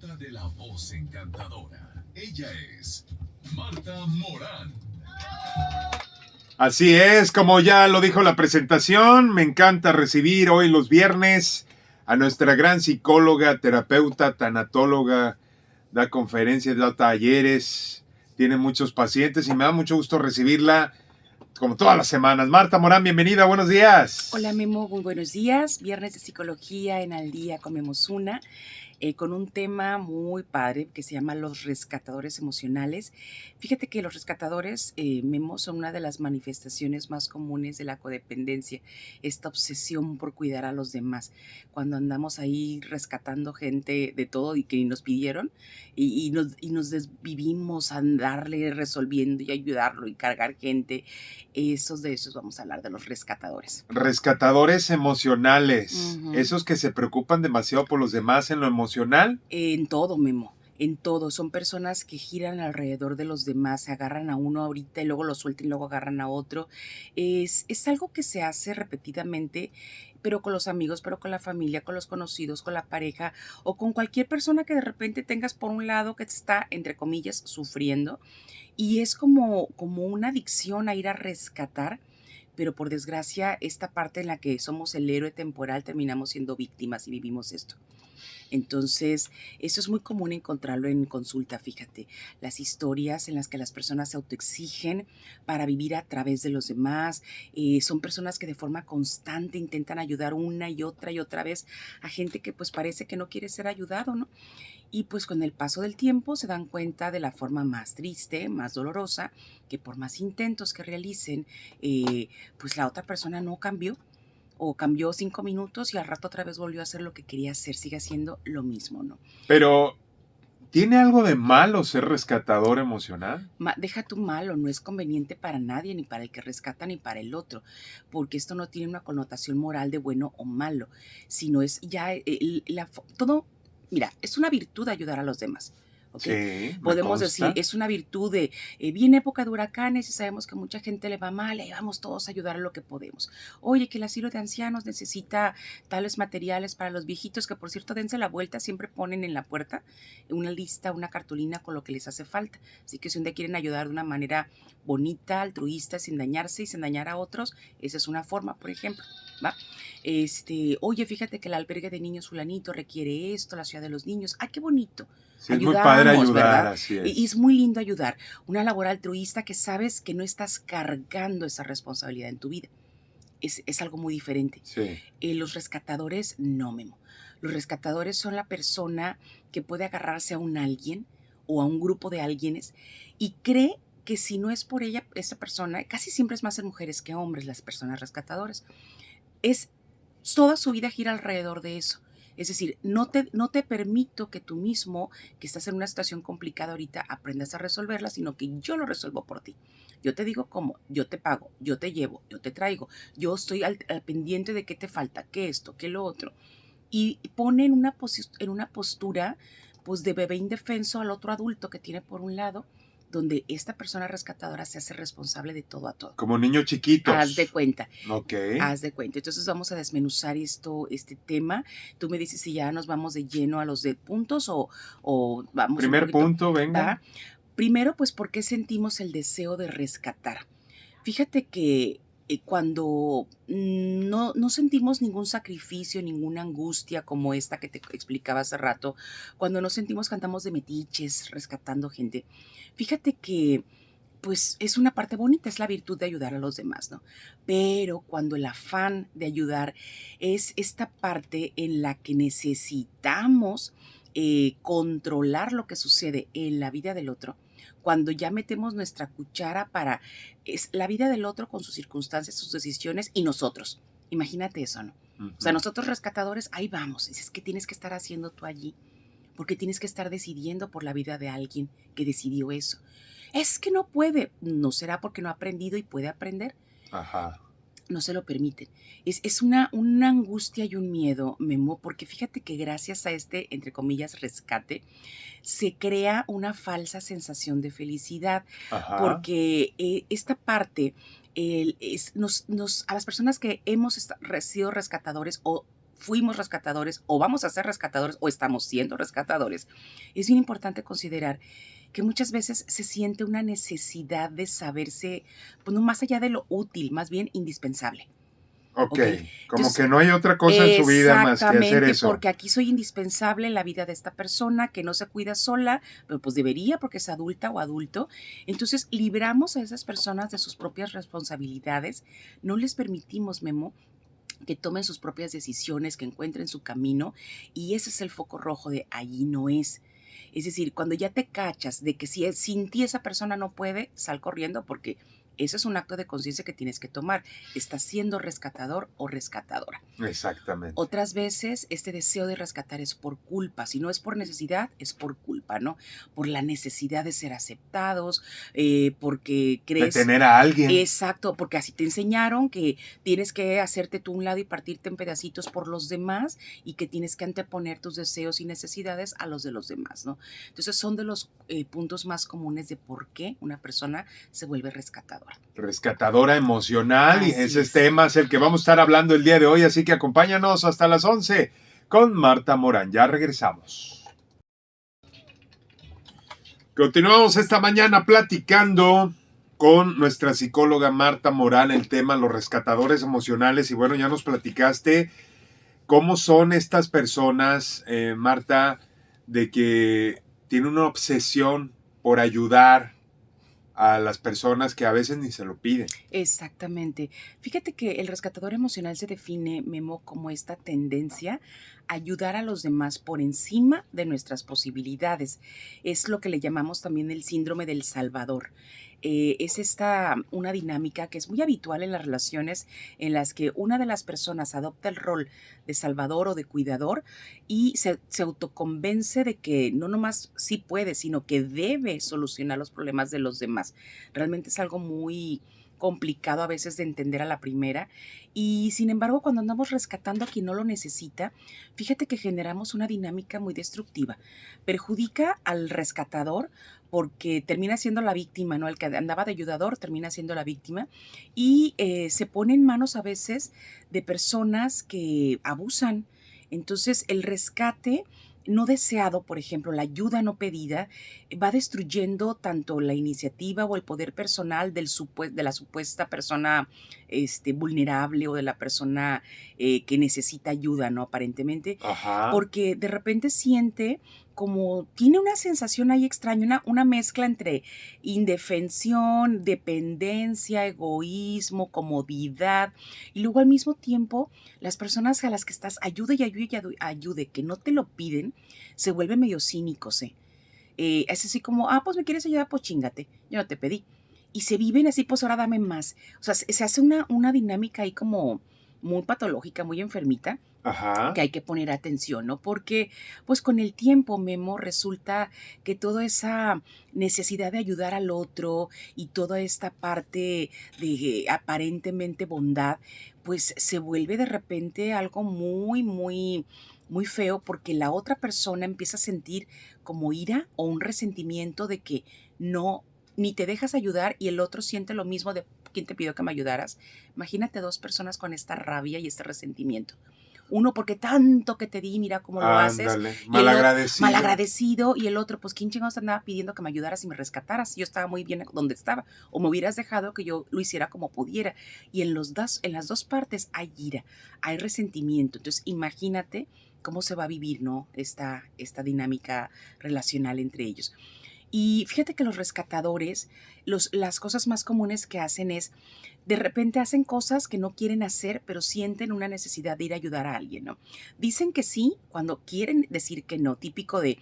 disfruta de la voz encantadora. Ella es Marta Morán. Así es, como ya lo dijo la presentación, me encanta recibir hoy los viernes a nuestra gran psicóloga, terapeuta, tanatóloga, da conferencias, da talleres, tiene muchos pacientes y me da mucho gusto recibirla como todas las semanas. Marta Morán, bienvenida, buenos días. Hola Memo, muy buenos días. Viernes de psicología en Al Día con Memo Zuna, con un tema muy padre que se llama los rescatadores emocionales. Fíjate que los rescatadores, Memo, son una de las manifestaciones más comunes de la codependencia, esta obsesión por cuidar a los demás. Cuando andamos ahí rescatando gente de todo y que ni nos pidieron y nos desvivimos a andarle resolviendo y ayudarlo y cargar gente, de esos vamos a hablar, de los rescatadores. Rescatadores emocionales, Ujú. esos que se preocupan demasiado por los demás en lo emocional. En todo, Memo, en todo. Son personas que giran alrededor de los demás, se agarran a uno ahorita y luego lo sueltan y luego agarran a otro. Es algo que se hace repetidamente, pero con los amigos, pero con la familia, con los conocidos, con la pareja o con cualquier persona que de repente tengas por un lado que te está, entre comillas, sufriendo. Y es como una adicción a ir a rescatar, pero por desgracia esta parte en la que somos el héroe temporal terminamos siendo víctimas y vivimos esto. Entonces, eso es muy común encontrarlo en consulta, fíjate, las historias en las que las personas se autoexigen para vivir a través de los demás, son personas que de forma constante intentan ayudar una y otra vez a gente que pues parece que no quiere ser ayudado, ¿no? Y pues con el paso del tiempo se dan cuenta de la forma más triste, más dolorosa, que por más intentos que realicen, pues la otra persona no cambió o cambió 5 minutos y al rato otra vez volvió a hacer lo que quería hacer, sigue haciendo lo mismo, ¿no? Pero, ¿tiene algo de malo ser rescatador emocional? Deja tú malo, no es conveniente para nadie, ni para el que rescata ni para el otro, porque esto no tiene una connotación moral de bueno o malo, sino es ya todo, mira, es una virtud ayudar a los demás. ¿Okay? Sí, me Podemos consta. decir, es una virtud de, viene época de huracanes y sabemos que mucha gente le va mal y vamos todos a ayudar a lo que podemos. Oye, que el asilo de ancianos necesita tales materiales para los viejitos, que por cierto, dense la vuelta, siempre ponen en la puerta una lista, una cartulina con lo que les hace falta. Así que si un día quieren ayudar de una manera bonita, altruista, sin dañarse y sin dañar a otros, esa es una forma, por ejemplo, ¿va? Oye, fíjate que el albergue de niños fulanito requiere esto, la ciudad de los niños. ¡Ay, qué bonito! Sí, es muy padre Ayudamos, ayudar, ¿verdad? así Y es. es muy lindo ayudar. Una labor altruista que sabes que no estás cargando esa responsabilidad en tu vida. Es algo muy diferente. Sí. Los rescatadores, no, Memo. Los rescatadores son la persona que puede agarrarse a un alguien o a un grupo de alguienes y cree que si no es por ella, esa persona, casi siempre es más en mujeres que hombres las personas rescatadoras, es toda su vida gira alrededor de eso. Es decir, no te permito que tú mismo, que estás en una situación complicada ahorita, aprendas a resolverla, sino que yo lo resuelvo por ti. Yo te digo cómo, yo te pago, yo te llevo, yo te traigo, yo estoy al pendiente de qué te falta, qué esto, qué lo otro. Y pone en una postura pues, de bebé indefenso al otro adulto que tiene por un lado, donde esta persona rescatadora se hace responsable de todo a todo. Como niños chiquitos. Haz de cuenta. Ok. Haz de cuenta. Entonces vamos a desmenuzar este tema. Tú me dices si ya nos vamos de lleno a los de puntos o vamos Primer un poquito. punto, venga. ¿Va? Primero, pues, ¿por qué sentimos el deseo de rescatar? Fíjate que cuando no sentimos ningún sacrificio, ninguna angustia como esta que te explicaba hace rato, cuando no sentimos que andamos de metiches rescatando gente, fíjate que pues es una parte bonita, es la virtud de ayudar a los demás, ¿no? Pero cuando el afán de ayudar es esta parte en la que necesitamos controlar lo que sucede en la vida del otro, cuando ya metemos nuestra cuchara para es la vida del otro con sus circunstancias, sus decisiones y nosotros. Imagínate eso, ¿no? O sea, nosotros rescatadores, ahí vamos. Es que tienes que estar haciendo tú allí, porque tienes que estar decidiendo por la vida de alguien que decidió eso. Es que no puede. ¿No será porque no ha aprendido y puede aprender? Ajá. No se lo permiten. Es una angustia y un miedo, Memo, porque fíjate que gracias a este, entre comillas, rescate, se crea una falsa sensación de felicidad, Ajá. porque esta parte, a las personas que hemos sido rescatadores o fuimos rescatadores o vamos a ser rescatadores o estamos siendo rescatadores, es bien importante considerar que muchas veces se siente una necesidad de saberse, pues no más allá de lo útil, más bien indispensable. Ok, ¿Ok? como Entonces, que no hay otra cosa en su vida más que hacer exactamente, eso. porque aquí soy indispensable en la vida de esta persona que no se cuida sola, pero pues debería porque es adulta o adulto. Entonces, libramos a esas personas de sus propias responsabilidades, no les permitimos, Memo, que tomen sus propias decisiones, que encuentren su camino, y ese es el foco rojo de allí no es. Es decir, cuando ya te cachas de que si sin ti esa persona no puede, sal corriendo porque eso es un acto de conciencia que tienes que tomar. Estás siendo rescatador o rescatadora. Exactamente. Otras veces este deseo de rescatar es por culpa, si no es por necesidad, es por culpa, ¿no? Por la necesidad de ser aceptados, porque De crees, tener a alguien. exacto, porque así te enseñaron que tienes que hacerte tú a un lado y partirte en pedacitos por los demás y que tienes que anteponer tus deseos y necesidades a los de los demás, ¿no? Entonces son de los puntos más comunes de por qué una persona se vuelve rescatadora. Rescatadora emocional, y Así ese es. tema es el que vamos a estar hablando el día de hoy, así que acompáñanos hasta las 11 con Marta Morán. Ya regresamos. Continuamos esta mañana platicando con nuestra psicóloga Marta Morán el tema los rescatadores emocionales, y bueno, ya nos platicaste cómo son estas personas, Marta, de que tienen una obsesión por ayudar a las personas que a veces ni se lo piden. Exactamente. Fíjate que el rescatador emocional se define, Memo, como esta tendencia a ayudar a los demás por encima de nuestras posibilidades. Es lo que le llamamos también el síndrome del salvador. Es una dinámica que es muy habitual en las relaciones en las que una de las personas adopta el rol de salvador o de cuidador y se autoconvence de que no nomás sí puede, sino que debe solucionar los problemas de los demás. Realmente es algo muy complicado a veces de entender a la primera, y sin embargo cuando andamos rescatando a quien no lo necesita, fíjate que generamos una dinámica muy destructiva. Perjudica al rescatador porque termina siendo la víctima, ¿no? El que andaba de ayudador termina siendo la víctima y se pone en manos a veces de personas que abusan. Entonces el rescate no deseado, por ejemplo, la ayuda no pedida, va destruyendo tanto la iniciativa o el poder personal de la supuesta persona vulnerable o de la persona que necesita ayuda, ¿no? Aparentemente, Ajá. porque de repente siente como, tiene una sensación ahí extraña, una mezcla entre indefensión, dependencia, egoísmo, comodidad, y luego al mismo tiempo las personas a las que estás ayude y ayude y ayude, que no te lo piden, se vuelven medio cínicos, ¿eh? Es así como, pues me quieres ayudar, pues chingate, yo no te pedí. Y se viven así, pues ahora dame más. O sea, se hace una dinámica ahí como muy patológica, muy enfermita, Ajá. que hay que poner atención, ¿no? Porque pues con el tiempo, Memo, resulta que toda esa necesidad de ayudar al otro y toda esta parte de aparentemente bondad, pues se vuelve de repente algo muy, muy, muy feo porque la otra persona empieza a sentir como ira o un resentimiento de que no, ni te dejas ayudar y el otro siente lo mismo de quién te pidió que me ayudaras. Imagínate dos personas con esta rabia y este resentimiento. Uno porque tanto que te di, mira cómo lo haces, Ándale, y el otro malagradecido. malagradecido, y el otro, pues quién chingados te andaba pidiendo que me ayudaras y me rescataras. Yo estaba muy bien donde estaba, o me hubieras dejado que yo lo hiciera como pudiera. Y en las dos partes hay ira, hay resentimiento. Entonces, imagínate cómo se va a vivir, ¿no? Esta dinámica relacional entre ellos. Y fíjate que los rescatadores, las cosas más comunes que hacen es, de repente hacen cosas que no quieren hacer, pero sienten una necesidad de ir a ayudar a alguien, ¿no? Dicen que sí cuando quieren decir que no, típico de,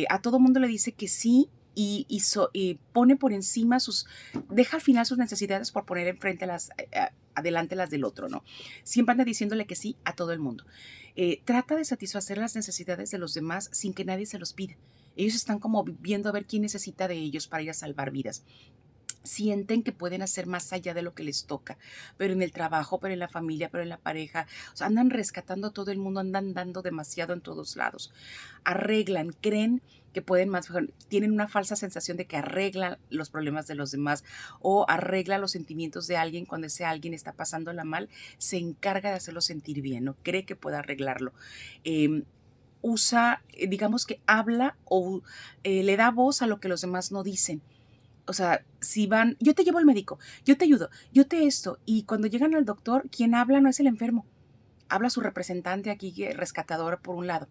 a todo mundo le dice que sí y pone por encima deja al final sus necesidades por poner enfrente adelante las del otro, ¿no? Siempre anda diciéndole que sí a todo el mundo. Trata de satisfacer las necesidades de los demás sin que nadie se los pida. Ellos están como viendo a ver quién necesita de ellos para ir a salvar vidas. Sienten que pueden hacer más allá de lo que les toca, pero en el trabajo, pero en la familia, pero en la pareja, o sea, andan rescatando a todo el mundo, andan dando demasiado en todos lados. Arreglan, creen que pueden más, tienen una falsa sensación de que arreglan los problemas de los demás o arregla los sentimientos de alguien cuando ese alguien está pasándola mal, se encarga de hacerlo sentir bien, ¿no? Cree que puede arreglarlo. Usa, digamos que habla o le da voz a lo que los demás no dicen. O sea, si van, yo te llevo al médico, yo te ayudo, yo te esto, y cuando llegan al doctor, quien habla no es el enfermo, habla su representante aquí, rescatadora por un lado.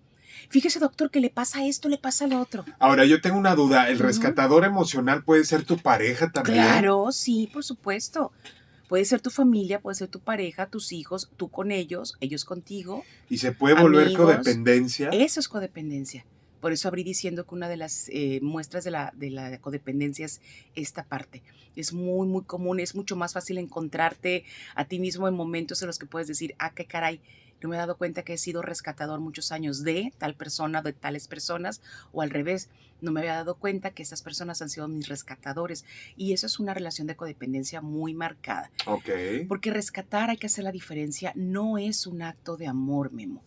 Fíjese, doctor, que le pasa esto, le pasa lo otro. Ahora, yo tengo una duda. ¿El Ujú. rescatador emocional puede ser tu pareja también? Claro, sí, por supuesto. Puede ser tu familia, puede ser tu pareja, tus hijos, tú con ellos contigo. ¿Y se puede volver Amigos. codependencia? Eso es codependencia. Por eso abrí diciendo que una de las muestras de la codependencia es esta parte. Es muy, muy común, es mucho más fácil encontrarte a ti mismo en momentos en los que puedes decir, ah, qué caray, no me he dado cuenta que he sido rescatador muchos años de tal persona, de tales personas, o al revés, no me había dado cuenta que estas personas han sido mis rescatadores. Y eso es una relación de codependencia muy marcada. Ok. Porque rescatar, hay que hacer la diferencia, no es un acto de amor, Memo.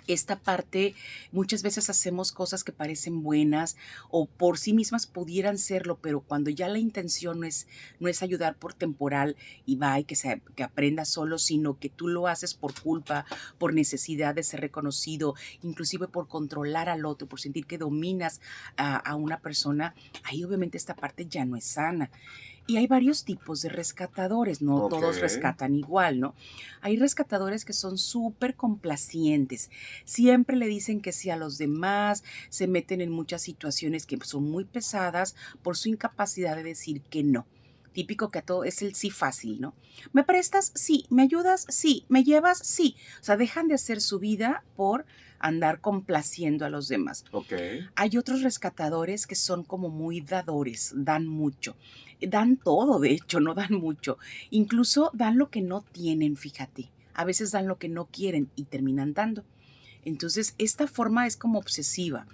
Esta parte, muchas veces hacemos cosas que parecen buenas o por sí mismas pudieran serlo, pero cuando ya la intención no es ayudar por temporal y va y que aprenda solo, sino que tú lo haces por culpa, por necesidad de ser reconocido, inclusive por controlar al otro, por sentir que dominas a una persona, ahí obviamente esta parte ya no es sana. Y hay varios tipos de rescatadores, no todos Ok. rescatan igual, ¿no? Hay rescatadores que son súper complacientes, siempre le dicen que sí a los demás, se meten en muchas situaciones que son muy pesadas por su incapacidad de decir que no. Típico que a todo es el sí fácil, ¿no? ¿Me prestas? Sí. ¿Me ayudas? Sí. ¿Me llevas? Sí. O sea, dejan de hacer su vida por andar complaciendo a los demás. Ok. Hay otros rescatadores que son como muy dadores, dan mucho. Dan todo, de hecho, no dan mucho. Incluso dan lo que no tienen, fíjate. A veces dan lo que no quieren y terminan dando. Entonces, esta forma es como obsesiva.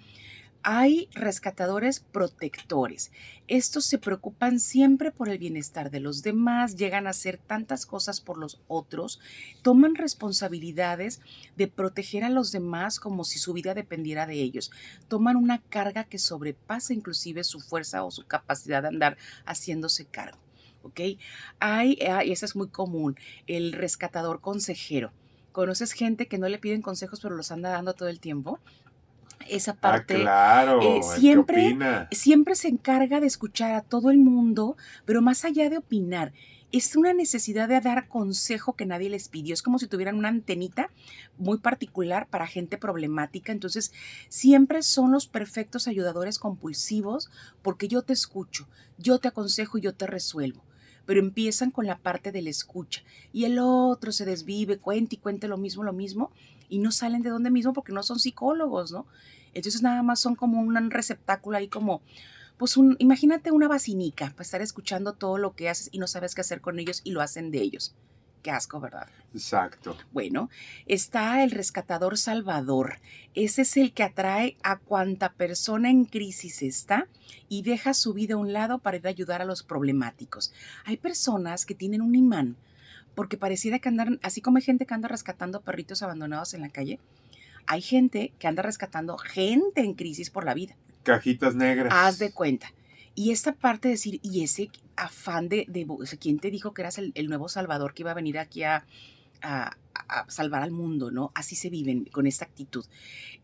Hay rescatadores protectores. Estos se preocupan siempre por el bienestar de los demás, llegan a hacer tantas cosas por los otros, toman responsabilidades de proteger a los demás como si su vida dependiera de ellos. Toman una carga que sobrepasa inclusive su fuerza o su capacidad de andar haciéndose cargo. ¿Ok? Y esa es muy común, el rescatador consejero. ¿Conoces gente que no le piden consejos pero los anda dando todo el tiempo? Esa parte claro, el que siempre, opina. siempre se encarga de escuchar a todo el mundo, pero más allá de opinar, es una necesidad de dar consejo que nadie les pidió. Es como si tuvieran una antenita muy particular para gente problemática. Entonces, siempre son los perfectos ayudadores compulsivos porque yo te escucho, yo te aconsejo y yo te resuelvo. Pero empiezan con la parte de la escucha y el otro se desvive, cuenta y cuente lo mismo y no salen de donde mismo porque no son psicólogos, ¿no? Entonces nada más son como un receptáculo ahí como, pues imagínate una vacinica para estar escuchando todo lo que haces y no sabes qué hacer con ellos y lo hacen de ellos. Qué asco, ¿verdad? Exacto. Bueno, está el rescatador salvador. Ese es el que atrae a cuanta persona en crisis está y deja su vida a un lado para ir a ayudar a los problemáticos. Hay personas que tienen un imán porque pareciera que andan, así como hay gente que anda rescatando perritos abandonados en la calle, hay gente que anda rescatando gente en crisis por la vida. Cajitas negras. Haz de cuenta. Y esta parte de decir, y ese afán o sea, ¿quién te dijo que eras el nuevo Salvador que iba a venir aquí a salvar al mundo, ¿no? Así se viven con esta actitud.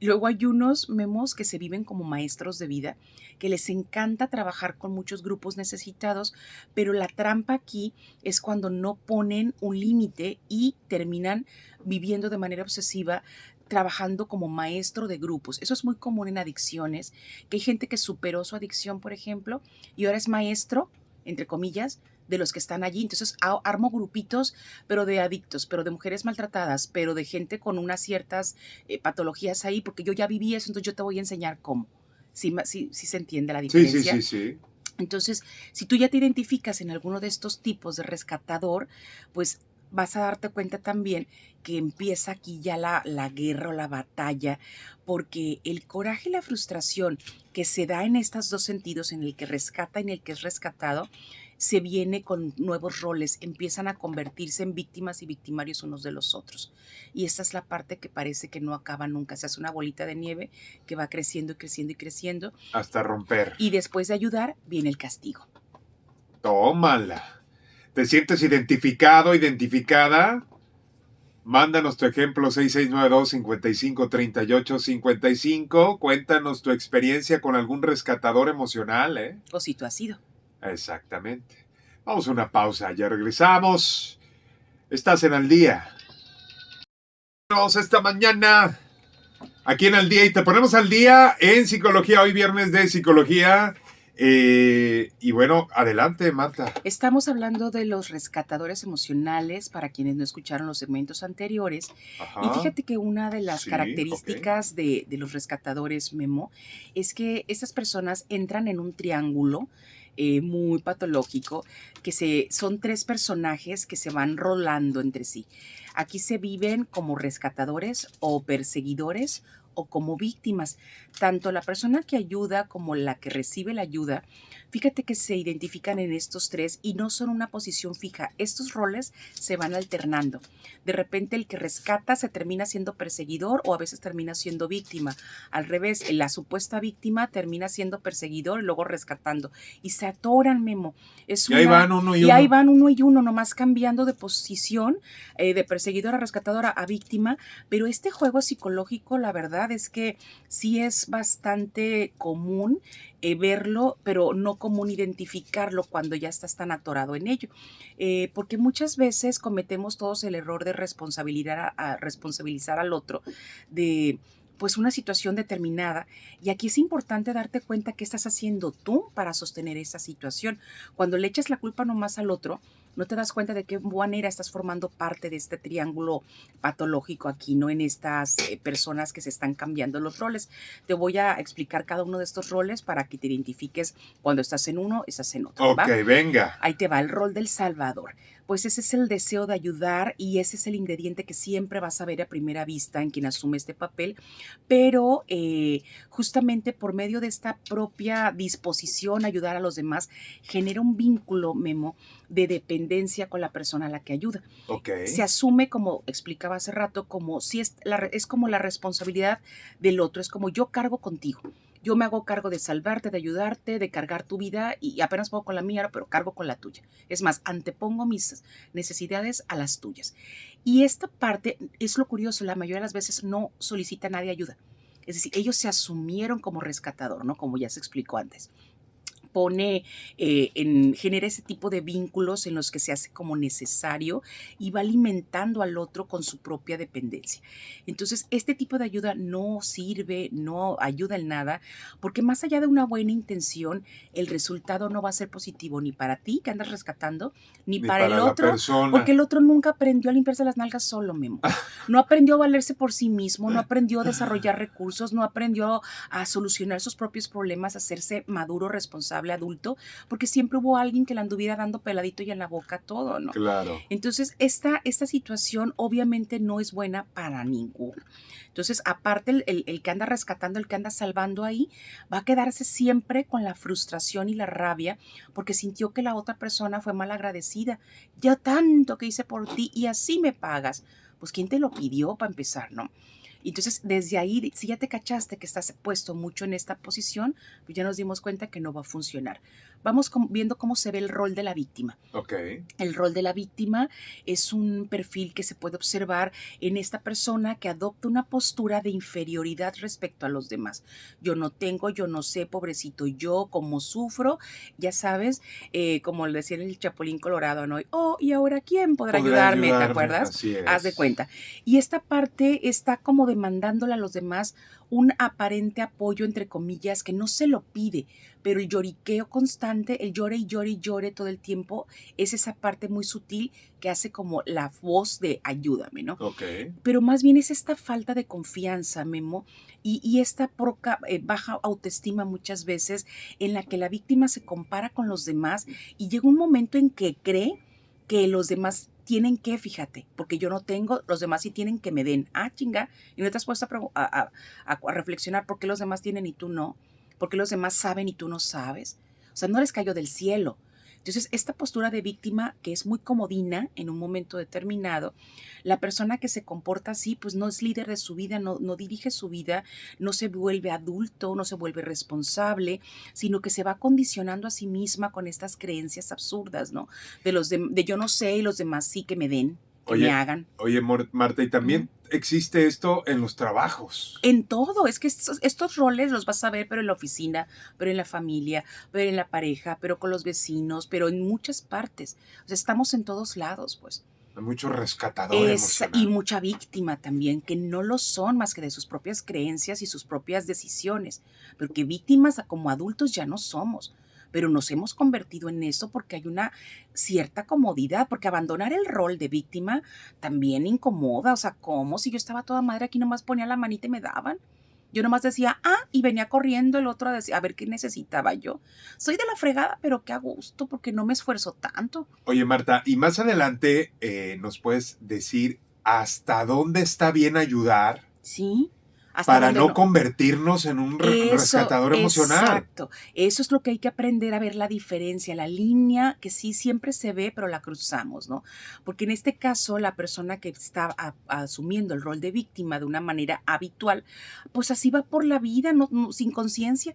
Luego hay unos memos que se viven como maestros de vida, que les encanta trabajar con muchos grupos necesitados, pero la trampa aquí es cuando no ponen un límite y terminan viviendo de manera obsesiva trabajando como maestro de grupos. Eso es muy común en adicciones, que hay gente que superó su adicción, por ejemplo, y ahora es maestro, entre comillas, de los que están allí. Entonces armo grupitos, pero de adictos, pero de mujeres maltratadas, pero de gente con unas ciertas patologías ahí, porque yo ya viví eso, entonces yo te voy a enseñar cómo. Sí se entiende la diferencia. Sí. Entonces, si tú ya te identificas en alguno de estos tipos de rescatador, pues vas a darte cuenta también que empieza aquí ya la guerra o la batalla, porque el coraje y la frustración que se da en estos dos sentidos, en el que rescata y en el que es rescatado, se viene con nuevos roles, empiezan a convertirse en víctimas y victimarios unos de los otros. Y esta es la parte que parece que no acaba nunca, se hace una bolita de nieve que va creciendo y creciendo y creciendo. Hasta romper. Y después de ayudar, viene el castigo. Tómala. ¿Te sientes identificado, identificada? Mándanos tu ejemplo 6692-553855. Cuéntanos tu experiencia con algún rescatador emocional, ¿eh? O si tú has sido. Exactamente. Vamos a una pausa, ya regresamos. Estás en Al Día. Vamos esta mañana aquí en Al Día y te ponemos al día en psicología, hoy viernes de psicología. Y bueno, adelante, Marta. Estamos hablando de los rescatadores emocionales, para quienes no escucharon los segmentos anteriores. Ajá. Y fíjate que una de las Sí, características de los rescatadores, Memo, es que estas personas entran en un triángulo muy patológico, que son tres personajes que se van rolando entre sí. Aquí se viven como rescatadores o perseguidores o como víctimas. Tanto la persona que ayuda como la que recibe la ayuda, fíjate que se identifican en estos tres y no son una posición fija. Estos roles se van alternando. De repente el que rescata se termina siendo perseguidor o a veces termina siendo víctima. Al revés, la supuesta víctima termina siendo perseguidor y luego rescatando. Y se atoran, Memo. Y ahí van uno y uno. Y ahí van uno y uno, nomás cambiando de posición, de perseguidor a rescatador a víctima. Pero este juego psicológico, la verdad es que sí es bastante común verlo, pero no común identificarlo cuando ya estás tan atorado en ello. Porque muchas veces cometemos todos el error de responsabilizar al otro de pues una situación determinada, y aquí es importante darte cuenta qué estás haciendo tú para sostener esa situación. Cuando le echas la culpa nomás al otro, no te das cuenta de qué manera estás formando parte de este triángulo patológico aquí, ¿no? En estas personas que se están cambiando los roles. Te voy a explicar cada uno de estos roles para que te identifiques cuando estás en uno, estás en otro. Ok, ¿va? Venga. Ahí te va el rol del salvador. Pues ese es el deseo de ayudar y ese es el ingrediente que siempre vas a ver a primera vista en quien asume este papel, pero justamente por medio de esta propia disposición a ayudar a los demás, genera un vínculo, Memo, de dependencia con la persona a la que ayuda. Okay. Se asume, como explicaba hace rato, como si es como la responsabilidad del otro, es como yo cargo contigo. Yo me hago cargo de salvarte, de ayudarte, de cargar tu vida y apenas puedo con la mía, pero cargo con la tuya. Es más, antepongo mis necesidades a las tuyas. Y esta parte es lo curioso, la mayoría de las veces no solicita a nadie ayuda. Es decir, ellos se asumieron como rescatador, ¿no? Como ya se explicó antes. Genera ese tipo de vínculos en los que se hace como necesario y va alimentando al otro con su propia dependencia. Entonces, este tipo de ayuda no sirve, no ayuda en nada, porque más allá de una buena intención, el resultado no va a ser positivo ni para ti que andas rescatando, ni para el otro, porque el otro nunca aprendió a limpiarse las nalgas solo, Memo. No aprendió a valerse por sí mismo, no aprendió a desarrollar recursos, no aprendió a solucionar sus propios problemas, a hacerse maduro, responsable, adulto, porque siempre hubo alguien que le anduviera dando peladito y en la boca todo, ¿no? Claro. Entonces, esta situación obviamente no es buena para ninguno. Entonces, aparte, el que anda rescatando, el que anda salvando ahí, va a quedarse siempre con la frustración y la rabia porque sintió que la otra persona fue mal agradecida. Ya tanto que hice por ti y así me pagas. Pues, ¿quién te lo pidió para empezar, no? Entonces, desde ahí, si ya te cachaste que estás puesto mucho en esta posición, pues ya nos dimos cuenta que no va a funcionar. Vamos viendo cómo se ve el rol de la víctima. Okay. El rol de la víctima es un perfil que se puede observar en esta persona que adopta una postura de inferioridad respecto a los demás. Yo no tengo, yo no sé, pobrecito yo, cómo sufro, ya sabes, como le decía en el Chapulín Colorado, ¿no? Oh, ¿y ahora quién podrá ayudarme? ¿Te acuerdas? Así es. Haz de cuenta. Y esta parte está como demandándole a los demás un aparente apoyo, entre comillas, que no se lo pide, pero el lloriqueo constante, el llore y llore y llore todo el tiempo, es esa parte muy sutil que hace como la voz de ayúdame, ¿no? Okay. Pero más bien es esta falta de confianza, Memo, y esta baja autoestima muchas veces en la que la víctima se compara con los demás y llega un momento en que cree que los demás tienen que, fíjate, porque yo no tengo, los demás sí tienen que me den. Ah, chinga, y no te has puesto a reflexionar por qué los demás tienen y tú no, por qué los demás saben y tú no sabes. O sea, no les cayó del cielo. Entonces, esta postura de víctima, que es muy comodina en un momento determinado, la persona que se comporta así, pues no es líder de su vida, no dirige su vida, no se vuelve adulto, no se vuelve responsable, sino que se va condicionando a sí misma con estas creencias absurdas, ¿no? De yo no sé y los demás sí que me den, que me Oye, hagan. oye, Marta, y Ujú. también existe esto en los trabajos. En todo, es que estos roles los vas a ver, pero en la oficina, pero en la familia, pero en la pareja, pero con los vecinos, pero en muchas partes. O sea, estamos en todos lados, pues. Hay mucho rescatador Y emocional. mucha víctima también, que no lo son más que de sus propias creencias y sus propias decisiones, pero que víctimas como adultos ya no somos, pero nos hemos convertido en eso porque hay una cierta comodidad, porque abandonar el rol de víctima también incomoda, o sea, como si yo estaba toda madre aquí nomás ponía la manita y me daban. Yo nomás decía, y venía corriendo el otro a decir, a ver qué necesitaba yo. Soy de la fregada, pero qué a gusto, porque no me esfuerzo tanto. Oye, Marta, y más adelante nos puedes decir hasta dónde está bien ayudar ¿Sí? Hasta para donde no no. convertirnos en un Eso, rescatador emocional. exacto. Eso es lo que hay que aprender a ver la diferencia, la línea que sí siempre se ve, pero la cruzamos, ¿no? Porque en este caso, la persona que está asumiendo el rol de víctima de una manera habitual, pues así va por la vida, sin conciencia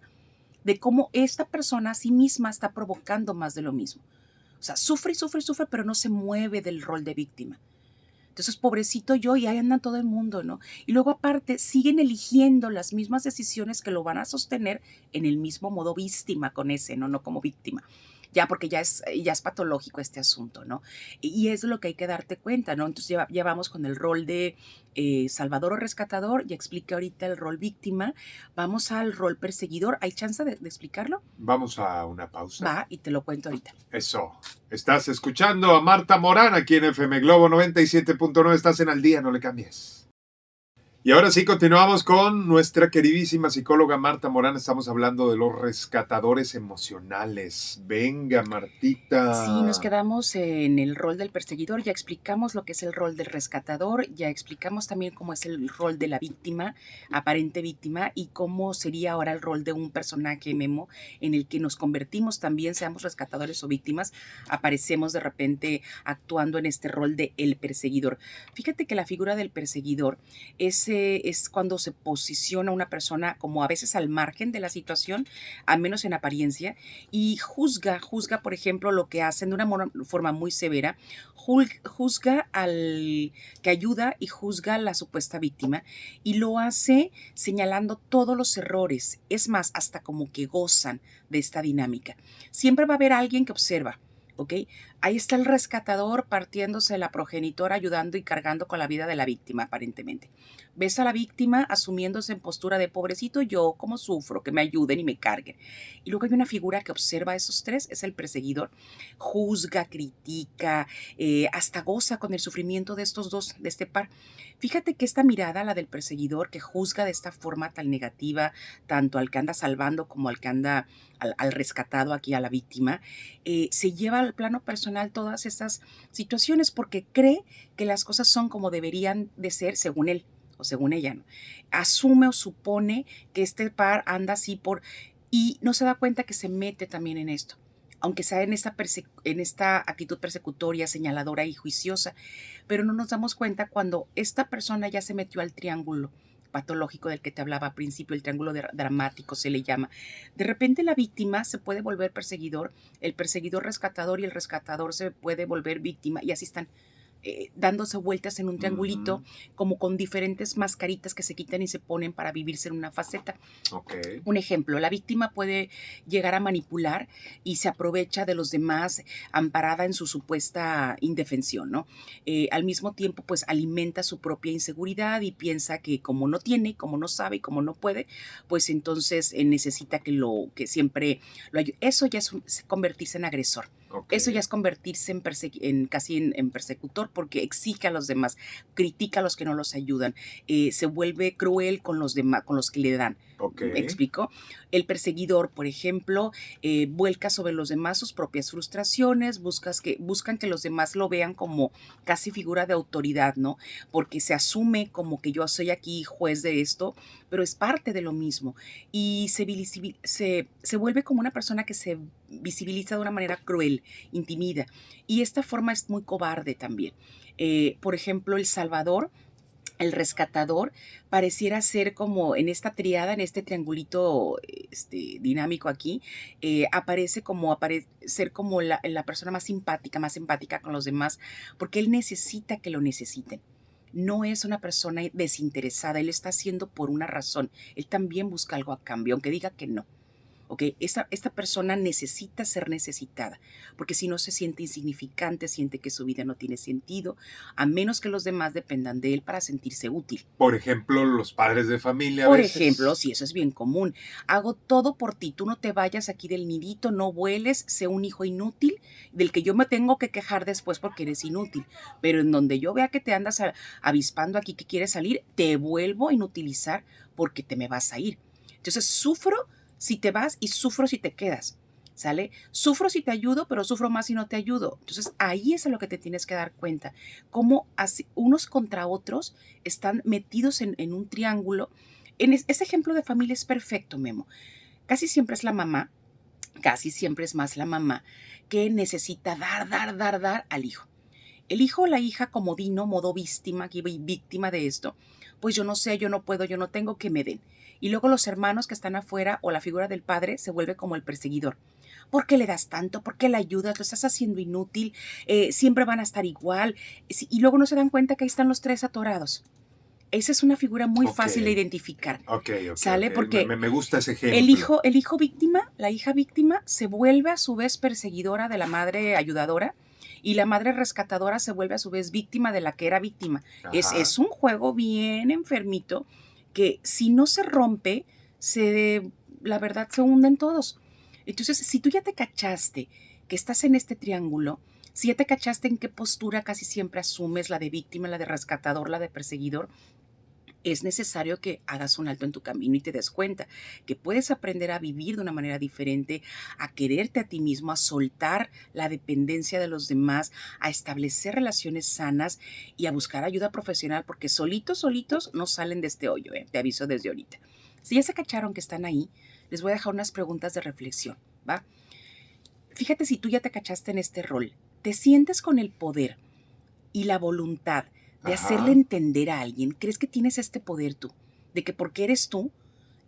de cómo esta persona a sí misma está provocando más de lo mismo. O sea, sufre y sufre y sufre, pero no se mueve del rol de víctima. Entonces, pobrecito yo, y ahí anda todo el mundo, ¿no? Y luego aparte, siguen eligiendo las mismas decisiones que lo van a sostener en el mismo modo víctima con ese, ¿no? No como víctima. Ya, porque ya es patológico este asunto, ¿no? Y es lo que hay que darte cuenta, ¿no? Entonces ya vamos con el rol de salvador o rescatador, ya expliqué ahorita el rol víctima, vamos al rol perseguidor. ¿Hay chance de explicarlo? Vamos a una pausa. Va, y te lo cuento ahorita. Eso. Estás escuchando a Marta Morán aquí en FM Globo 97.9. Estás en Al Día, no le cambies. Y ahora sí, continuamos con nuestra queridísima psicóloga Marta Morán. Estamos hablando de los rescatadores emocionales. Venga, Sí, nos Martita. quedamos en el rol del perseguidor, ya explicamos lo que es el rol del rescatador, ya explicamos también cómo es el rol de la víctima, aparente víctima, y cómo sería ahora el rol de un personaje, Memo, en el que nos convertimos también, seamos rescatadores o víctimas, aparecemos de repente actuando en este rol de el perseguidor. Fíjate que la figura del perseguidor es cuando se posiciona una persona como a veces al margen de la situación, al menos en apariencia, y juzga, por ejemplo, lo que hacen de una forma muy severa, juzga al que ayuda y juzga a la supuesta víctima y lo hace señalando todos los errores, es más, hasta como que gozan de esta dinámica. Siempre va a haber alguien que observa. ¿Ok? Ahí está el rescatador partiéndose de la progenitora, ayudando y cargando con la vida de la víctima, aparentemente. Ves a la víctima asumiéndose en postura de pobrecito yo, cómo sufro, que me ayuden y me carguen. Y luego hay una figura que observa a esos tres, es el perseguidor. Juzga, critica, hasta goza con el sufrimiento de estos dos, de este par. Fíjate que esta mirada, la del perseguidor, que juzga de esta forma tan negativa, tanto al que anda salvando como al que anda al rescatado aquí, a la víctima, se lleva al plano personal todas estas situaciones porque cree que las cosas son como deberían de ser según él o según ella, ¿no? Asume o supone que este par anda así y no se da cuenta que se mete también en esto, aunque sea en esta actitud persecutoria, señaladora y juiciosa, pero no nos damos cuenta cuando esta persona ya se metió al triángulo patológico del que te hablaba al principio, el triángulo dramático se le llama. De repente la víctima se puede volver perseguidor, el perseguidor rescatador y el rescatador se puede volver víctima y así están dándose vueltas en un triangulito, como con diferentes mascaritas que se quitan y se ponen para vivirse en una faceta. Ok. Un ejemplo, la víctima puede llegar a manipular y se aprovecha de los demás amparada en su supuesta indefensión, ¿no? Al mismo tiempo, pues alimenta su propia inseguridad y piensa que como no tiene, como no sabe y como no puede, pues entonces necesita que siempre lo ayude. Eso ya es convertirse en agresor. Okay. Eso ya es convertirse casi en persecutor porque exige a los demás, critica a los que no los ayudan, se vuelve cruel con los demás, con los que le dan. Okay. ¿Me explico? El perseguidor, por ejemplo, vuelca sobre los demás sus propias frustraciones, buscan que los demás lo vean como casi figura de autoridad, ¿no? Porque se asume como que yo soy aquí juez de esto, pero es parte de lo mismo. Y se vuelve como una persona que se visibiliza de una manera cruel. inútil, intimida. Y esta forma es muy cobarde también. Por ejemplo, el salvador, el rescatador, pareciera ser como en esta triada, en este triangulito dinámico aquí, aparece como ser como la persona más empática con los demás, porque él necesita que lo necesiten. No es una persona desinteresada, él está haciendo por una razón. Él también busca algo a cambio, aunque diga que no. ¿Ok? Esta persona necesita ser necesitada, porque si no se siente insignificante, siente que su vida no tiene sentido, a menos que los demás dependan de él para sentirse útil. Por ejemplo, los padres de familia a Por veces. ejemplo, sí, eso es bien común. Hago todo por ti, tú no te vayas aquí del nidito, no vueles, sé un hijo inútil del que yo me tengo que quejar después porque eres inútil. Pero en donde yo vea que te andas avispando aquí que quieres salir, te vuelvo a inutilizar porque te me vas a ir. Entonces sufro si te vas y sufro si te quedas, ¿sale? Sufro si te ayudo, pero sufro más si no te ayudo. Entonces ahí es a lo que te tienes que dar cuenta, cómo unos contra otros están metidos en un triángulo. Ese ejemplo de familia es perfecto, Memo. Casi siempre es la mamá, casi siempre es más la mamá que necesita dar al hijo. El hijo o la hija comodino, modo víctima de esto, pues yo no sé, yo no puedo, yo no tengo, que me den. Y luego los hermanos que están afuera o la figura del padre se vuelve como el perseguidor. ¿Por qué le das tanto? ¿Por qué le ayudas? Lo estás haciendo inútil. Siempre van a estar igual. Y luego no se dan cuenta que ahí están los tres atorados. Esa es una figura muy fácil de identificar. ¿Sale? Porque me gusta ese ejemplo. El hijo víctima, la hija víctima, se vuelve a su vez perseguidora de la madre ayudadora. Y la madre rescatadora se vuelve a su vez víctima de la que era víctima. Es un juego bien enfermito que si no se rompe, la verdad se hunden todos. Entonces, si tú ya te cachaste que estás en este triángulo, si ya te cachaste en qué postura casi siempre asumes, la de víctima, la de rescatador, la de perseguidor, es necesario que hagas un alto en tu camino y te des cuenta que puedes aprender a vivir de una manera diferente, a quererte a ti mismo, a soltar la dependencia de los demás, a establecer relaciones sanas y a buscar ayuda profesional, porque solitos no salen de este hoyo, te aviso desde ahorita. Si ya se cacharon que están ahí, les voy a dejar unas preguntas de reflexión, ¿va? Fíjate si tú ya te cachaste en este rol, ¿te sientes con el poder y la voluntad de hacerle entender a alguien? ¿Crees que tienes este poder tú? De que porque eres tú,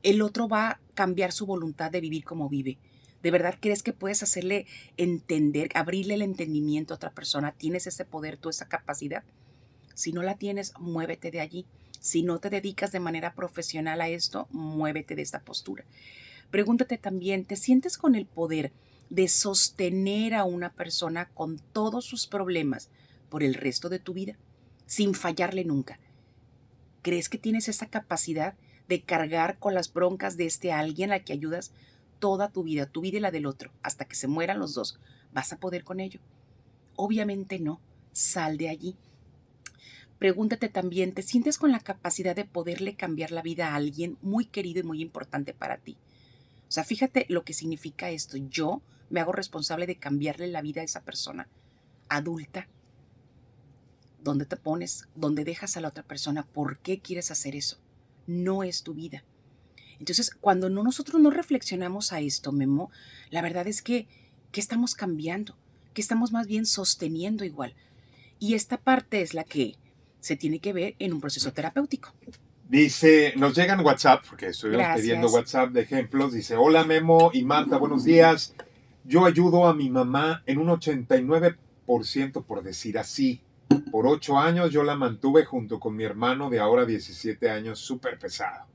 el otro va a cambiar su voluntad de vivir como vive. ¿De verdad crees que puedes hacerle entender, abrirle el entendimiento a otra persona? ¿Tienes ese poder tú, esa capacidad? Si no la tienes, muévete de allí. Si no te dedicas de manera profesional a esto, muévete de esta postura. Pregúntate también, ¿te sientes con el poder de sostener a una persona con todos sus problemas por el resto de tu vida, sin fallarle nunca? ¿Crees que tienes esa capacidad de cargar con las broncas de alguien al que ayudas toda tu vida y la del otro, hasta que se mueran los dos? ¿Vas a poder con ello? Obviamente no. Sal de allí. Pregúntate también, ¿te sientes con la capacidad de poderle cambiar la vida a alguien muy querido y muy importante para ti? O sea, fíjate lo que significa esto. Yo me hago responsable de cambiarle la vida a esa persona adulta. ¿Dónde te pones? ¿Dónde dejas a la otra persona? ¿Por qué quieres hacer eso? No es tu vida. Entonces, cuando nosotros no reflexionamos a esto, Memo, la verdad es que estamos cambiando, que estamos más bien sosteniendo igual. Y esta parte es la que se tiene que ver en un proceso terapéutico. Dice, nos llegan WhatsApp, porque estuvimos pidiendo WhatsApp de ejemplos. Dice, hola Memo y Marta, buenos días. Yo ayudo a mi mamá en un 89%, por decir así. Por 8 años yo la mantuve junto con mi hermano de ahora 17 años, súper pesado.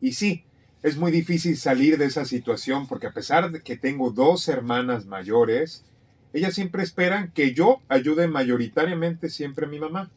Y sí, es muy difícil salir de esa situación porque a pesar de que tengo 2 hermanas mayores, ellas siempre esperan que yo ayude mayoritariamente siempre a mi mamá.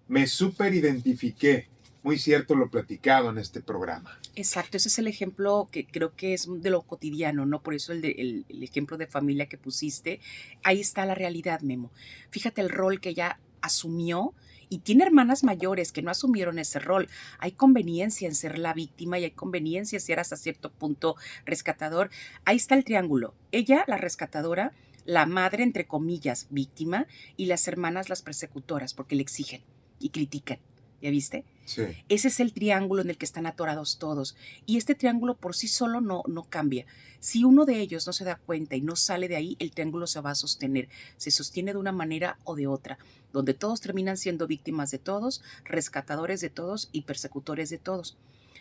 Me súper identifiqué. Muy cierto lo platicado en este programa. Exacto, ese es el ejemplo que creo que es de lo cotidiano, ¿no? Por eso el ejemplo de familia que pusiste, ahí está la realidad, Memo. Fíjate el rol que ella asumió y tiene hermanas mayores que no asumieron ese rol. Hay conveniencia en ser la víctima y hay conveniencia en ser hasta cierto punto rescatador. Ahí está el triángulo. Ella, la rescatadora, la madre, entre comillas, víctima, y las hermanas, las persecutoras, porque le exigen y critican. ¿Ya viste? Sí. Ese es el triángulo en el que están atorados todos. Y este triángulo por sí solo no cambia. Si uno de ellos no se da cuenta y no sale de ahí, el triángulo se va a sostener. Se sostiene de una manera o de otra, donde todos terminan siendo víctimas de todos, rescatadores de todos y persecutores de todos.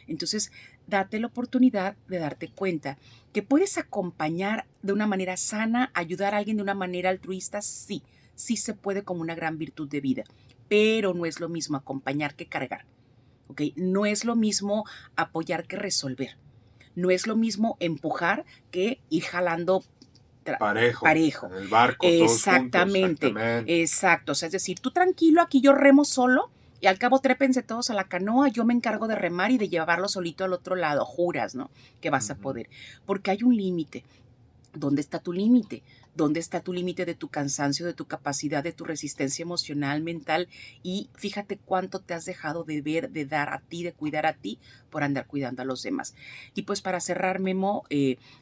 Entonces, date la oportunidad de darte cuenta que puedes acompañar de una manera sana, ayudar a alguien de una manera altruista, sí se puede como una gran virtud de vida, pero no es lo mismo acompañar que cargar. ¿Ok? No es lo mismo apoyar que resolver. No es lo mismo empujar que ir jalando parejo. En el barco, Exactamente, todos juntos. Exactamente. exacto. O sea, es decir, tú tranquilo, aquí yo remo solo y al cabo trépense todos a la canoa, yo me encargo de remar y de llevarlo solito al otro lado. Juras, ¿no? Que vas a poder. Porque hay un límite. ¿Dónde está tu límite? ¿Dónde está tu límite de tu cansancio, de tu capacidad, de tu resistencia emocional, mental? Y fíjate cuánto te has dejado de ver, de dar a ti, de cuidar a ti por andar cuidando a los demás. Y pues para cerrar, Memo,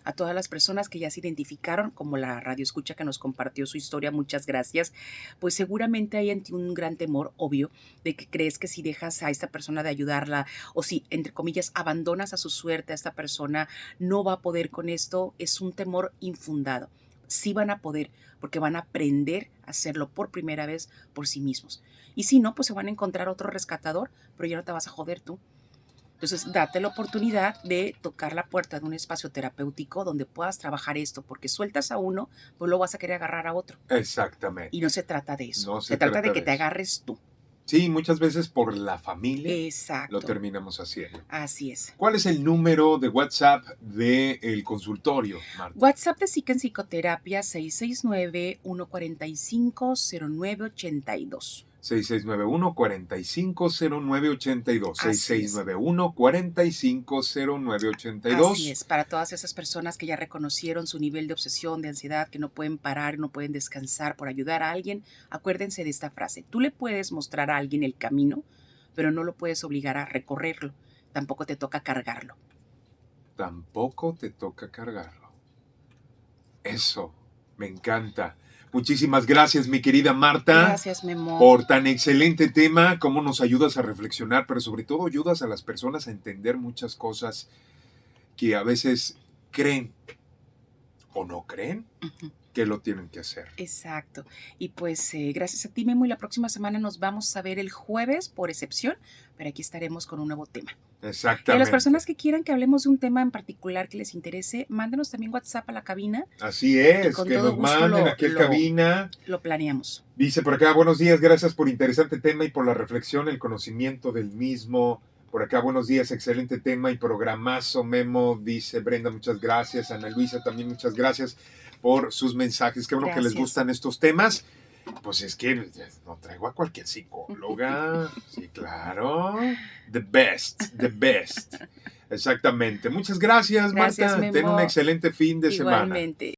a todas las personas que ya se identificaron, como la radio escucha que nos compartió su historia, muchas gracias. Pues seguramente hay en ti un gran temor, obvio, de que crees que si dejas a esta persona de ayudarla o si, entre comillas, abandonas a su suerte a esta persona, no va a poder con esto. Es un temor infundado. Sí van a poder, porque van a aprender a hacerlo por primera vez por sí mismos. Y si no, pues se van a encontrar otro rescatador, pero ya no te vas a joder tú. Entonces, date la oportunidad de tocar la puerta de un espacio terapéutico donde puedas trabajar esto, porque sueltas a uno, pues lo vas a querer agarrar a otro. Exactamente. Y no se trata de eso. No se trata de que te agarres tú. Sí, muchas veces por la familia Exacto. lo terminamos haciendo. Así es. ¿Cuál es el número de WhatsApp del consultorio, Marta? WhatsApp de Psique en Psicoterapia 669-145-0982. 6691-450982. Así es. 6691-450982. Así es, para todas esas personas que ya reconocieron su nivel de obsesión, de ansiedad, que no pueden parar, no pueden descansar por ayudar a alguien, acuérdense de esta frase. Tú le puedes mostrar a alguien el camino, pero no lo puedes obligar a recorrerlo. Tampoco te toca cargarlo. Tampoco te toca cargarlo. Eso, me encanta. Muchísimas gracias, mi querida Marta. Gracias, Memo. Por tan excelente tema, cómo nos ayudas a reflexionar, pero sobre todo ayudas a las personas a entender muchas cosas que a veces creen o no creen que lo tienen que hacer. Exacto. Y pues gracias a ti, Memo, y la próxima semana nos vamos a ver el jueves, por excepción, pero aquí estaremos con un nuevo tema. Exactamente. Y a las personas que quieran que hablemos de un tema en particular que les interese, mándenos también WhatsApp a la cabina. Así es, con que todo nos gusto manden aquí a cabina. Lo planeamos. Dice por acá, buenos días, gracias por interesante tema y por la reflexión, el conocimiento del mismo. Por acá, buenos días, excelente tema y programazo, Memo, dice Brenda, muchas gracias. Ana Luisa, también muchas gracias por sus mensajes. Qué bueno que les gustan estos temas. Pues es que no traigo a cualquier psicóloga. Sí, claro. The best, the best. Exactamente. Muchas gracias, Marta. Memo. Ten un excelente fin de semana. Igualmente.